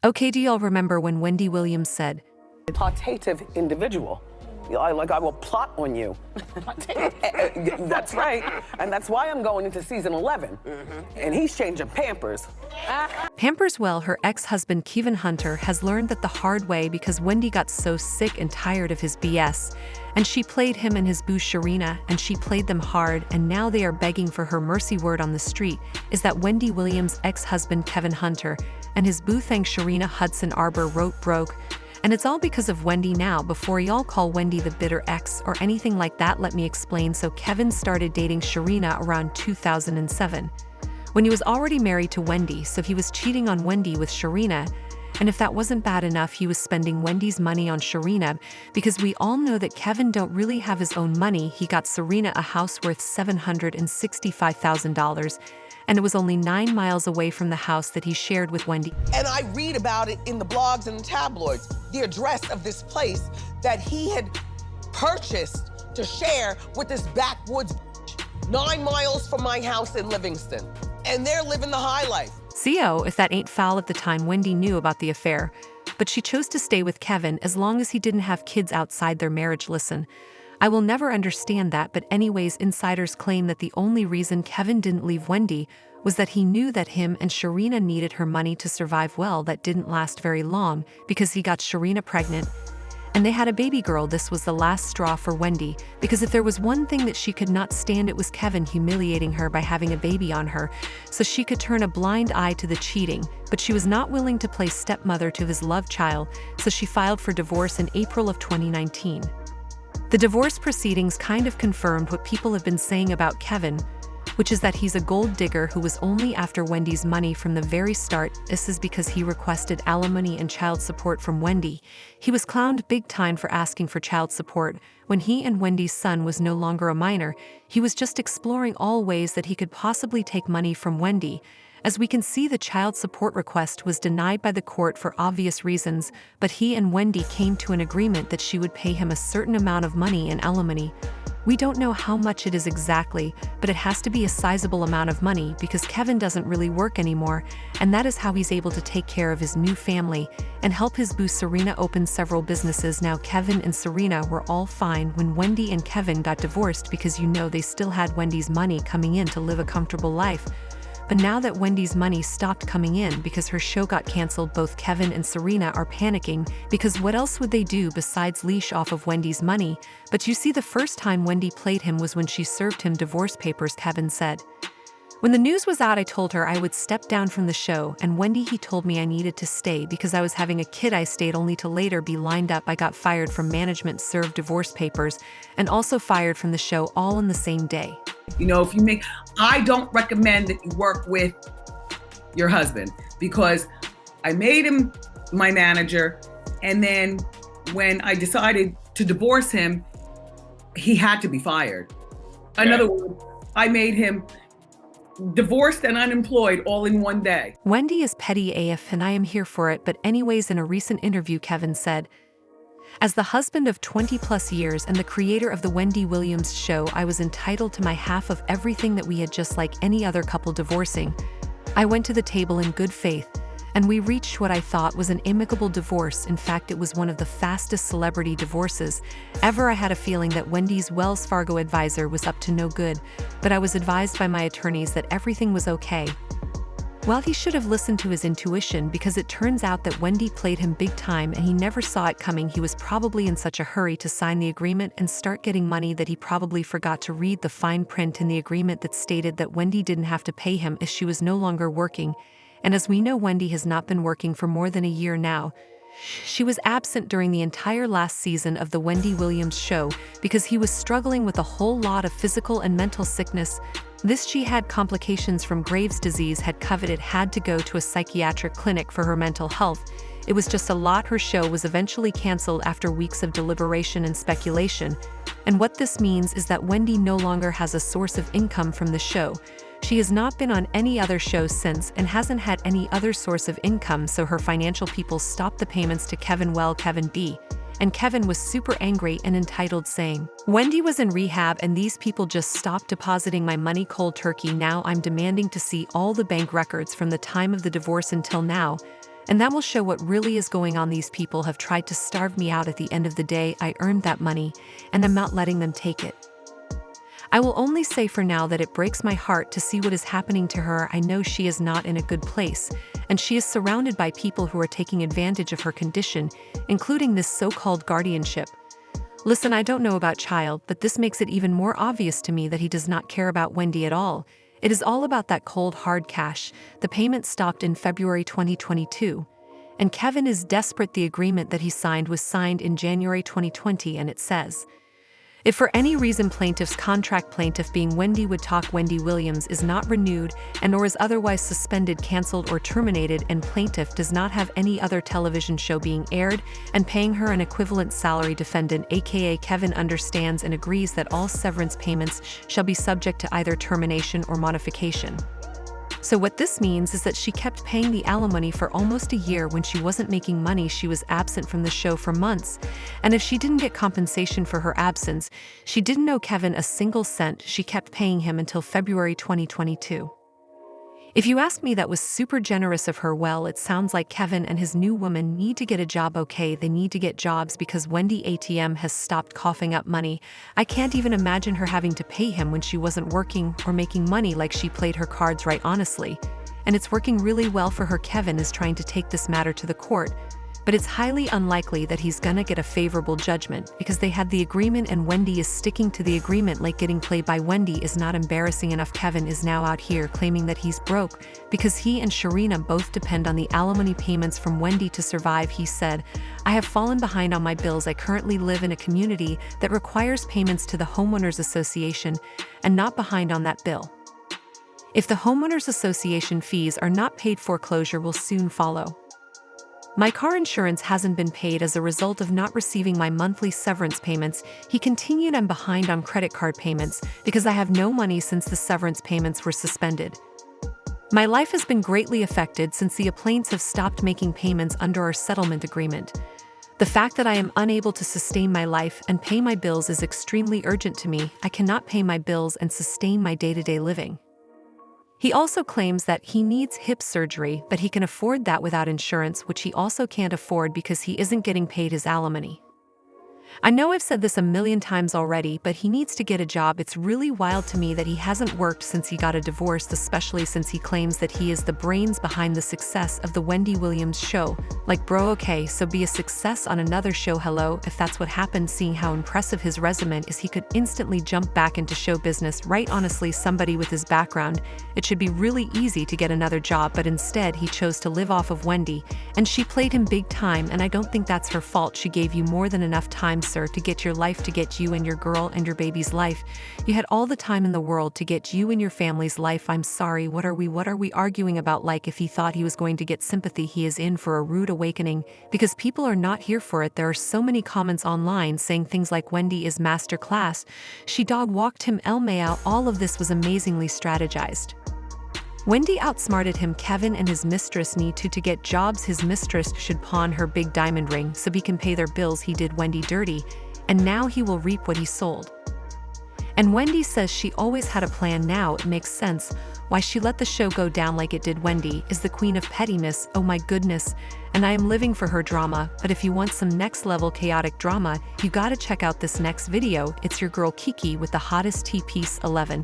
Okay, do y'all remember when Wendy Williams said, Plotative individual. I will plot on you. That's right. And that's why I'm going into season 11. And he's changing Pampers. Pampers? Well, her ex-husband Kevin Hunter has learned that the hard way because Wendy got so sick and tired of his BS. And she played him and his boo Sharina, and she played them hard, and now they are begging for her mercy. Word on the street is that Wendy Williams' ex-husband Kevin Hunter and his boo thang Sharina Hudson Arbor wrote broke. And it's all because of Wendy. Now, before y'all call Wendy the bitter ex or anything like that, let me explain. So Kevin started dating Sharina around 2007, when he was already married to Wendy, so he was cheating on Wendy with Sharina. And if that wasn't bad enough, he was spending Wendy's money on Sharina, because we all know that Kevin don't really have his own money. He got Sharina a house worth $765,000, and it was only 9 miles away from the house that he shared with Wendy. And I read about it in the blogs and the tabloids, the address of this place that he had purchased to share with this backwoods 9 miles from my house in Livingston. And they're living the high life. CO, if that ain't foul. At the time, Wendy knew about the affair, but she chose to stay with Kevin as long as he didn't have kids outside their marriage. Listen, I will never understand that, but anyways, insiders claim that the only reason Kevin didn't leave Wendy was that he knew that him and Sharina needed her money to survive. Well, that didn't last very long because he got Sharina pregnant, and they had a baby girl. This was the last straw for Wendy, because if there was one thing that she could not stand, it was Kevin humiliating her by having a baby on her, so she could turn a blind eye to the cheating. But she was not willing to play stepmother to his love child, so she filed for divorce in April of 2019. The divorce proceedings kind of confirmed what people have been saying about Kevin, which is that he's a gold digger who was only after Wendy's money from the very start. This is because he requested alimony and child support from Wendy. He was clowned big time for asking for child support when he and Wendy's son was no longer a minor. He was just exploring all ways that he could possibly take money from Wendy. As we can see, the child support request was denied by the court for obvious reasons, but he and Wendy came to an agreement that she would pay him a certain amount of money in alimony. We don't know how much it is exactly, but it has to be a sizable amount of money because Kevin doesn't really work anymore, and that is how he's able to take care of his new family and help his boo Sharina open several businesses. Now, Kevin and Sharina were all fine when Wendy and Kevin got divorced because they still had Wendy's money coming in to live a comfortable life. But now that Wendy's money stopped coming in because her show got canceled, both Kevin and Sharina are panicking because what else would they do besides leash off of Wendy's money? But you see, the first time Wendy played him was when she served him divorce papers. Kevin said, "When the news was out, I told her I would step down from the show, and Wendy, he told me I needed to stay because I was having a kid. I stayed only to later be lined up. I got fired from management, served divorce papers, and also fired from the show all in the same day." I don't recommend that you work with your husband because I made him my manager. And then when I decided to divorce him, he had to be fired. In other words, I made him divorced and unemployed all in one day. Wendy is petty AF, and I am here for it. But anyways, in a recent interview, Kevin said, "As the husband of 20 plus years and the creator of the Wendy Williams show, I was entitled to my half of everything that we had, just like any other couple divorcing. I went to the table in good faith, and we reached what I thought was an amicable divorce. In fact, it was one of the fastest celebrity divorces ever. I had a feeling that Wendy's Wells Fargo advisor was up to no good, but I was advised by my attorneys that everything was okay." Well, he should have listened to his intuition, because it turns out that Wendy played him big time and he never saw it coming. He was probably in such a hurry to sign the agreement and start getting money that he probably forgot to read the fine print in the agreement that stated that Wendy didn't have to pay him as she was no longer working. And as we know, Wendy has not been working for more than a year now. She was absent during the entire last season of the Wendy Williams show because he was struggling with a whole lot of physical and mental sickness. She had complications from Graves' disease, had to go to a psychiatric clinic for her mental health. It was just a lot. Her show was eventually canceled after weeks of deliberation and speculation. And what this means is that Wendy no longer has a source of income from the show. She has not been on any other show since and hasn't had any other source of income, so her financial people stopped the payments to Kevin. Well, Kevin B. And Kevin was super angry and entitled, saying, "Wendy was in rehab and these people just stopped depositing my money cold turkey. Now I'm demanding to see all the bank records from the time of the divorce until now." And that will show what really is going on. These people have tried to starve me out. At the end of the day, I earned that money, and I'm not letting them take it. I will only say for now that it breaks my heart to see what is happening to her. I know she is not in a good place, and she is surrounded by people who are taking advantage of her condition, including this so-called guardianship. Listen, I don't know about child, but this makes it even more obvious to me that he does not care about Wendy at all. It is all about that cold, hard cash. The payment stopped in February 2022. And Kevin is desperate. The agreement that he signed was signed in January 2020, and it says, if for any reason plaintiff's contract, plaintiff being Wendy Wendy Williams, is not renewed and or is otherwise suspended, canceled, or terminated, and plaintiff does not have any other television show being aired and paying her an equivalent salary, defendant aka Kevin understands and agrees that all severance payments shall be subject to either termination or modification. So what this means is that she kept paying the alimony for almost a year. When she wasn't making money, she was absent from the show for months. And if she didn't get compensation for her absence, she didn't owe Kevin a single cent. She kept paying him until February 2022. If you ask me, that was super generous of her. Well, it sounds like Kevin and his new woman need to get a job. Okay, they need to get jobs because Wendy ATM has stopped coughing up money. I can't even imagine her having to pay him when she wasn't working or making money. Like, she played her cards right, honestly. And it's working really well for her. Kevin is trying to take this matter to the court, but it's highly unlikely that he's gonna get a favorable judgment because they had the agreement and Wendy is sticking to the agreement. Like, getting played by Wendy is not embarrassing enough. Kevin is now out here claiming that he's broke because he and Sharina both depend on the alimony payments from Wendy to survive. He said, I have fallen behind on my bills. I currently live in a community that requires payments to the homeowners association and not behind on that bill. If the homeowners association fees are not paid, foreclosure will soon follow. My car insurance hasn't been paid as a result of not receiving my monthly severance payments. He continued, I'm behind on credit card payments because I have no money since the severance payments were suspended. My life has been greatly affected since the plaintiffs have stopped making payments under our settlement agreement. The fact that I am unable to sustain my life and pay my bills is extremely urgent to me. I cannot pay my bills and sustain my day-to-day living. He also claims that he needs hip surgery, but he can afford that without insurance, which he also can't afford because he isn't getting paid his alimony. I know I've said this a million times already, but he needs to get a job. It's really wild to me that he hasn't worked since he got a divorce, especially since he claims that he is the brains behind the success of the Wendy Williams show. Like, bro, okay, so be a success on another show. Hello, if that's what happened, seeing how impressive his resume is, he could instantly jump back into show business, right? Honestly, somebody with his background, it should be really easy to get another job, but instead he chose to live off of Wendy, and she played him big time, and I don't think that's her fault. She gave you more than enough time, sir, to get your life, to get you and your girl and your baby's life. You had all the time in the world to get you and your family's life. I'm sorry, what are we arguing about? Like, if he thought he was going to get sympathy, he is in for a rude awakening because people are not here for it. There are so many comments online saying things like Wendy is masterclass, she dog walked him, LMAO. All of this was amazingly strategized. Wendy outsmarted him. Kevin and his mistress need to get jobs. His mistress should pawn her big diamond ring so he can pay their bills. He did Wendy dirty, and now he will reap what he sold. And Wendy says she always had a plan. Now it makes sense why she let the show go down like it did. Wendy is the queen of pettiness, oh my goodness, and I am living for her drama. But if you want some next level chaotic drama, you gotta check out this next video. It's your girl Kiki with the hottest tea piece 11.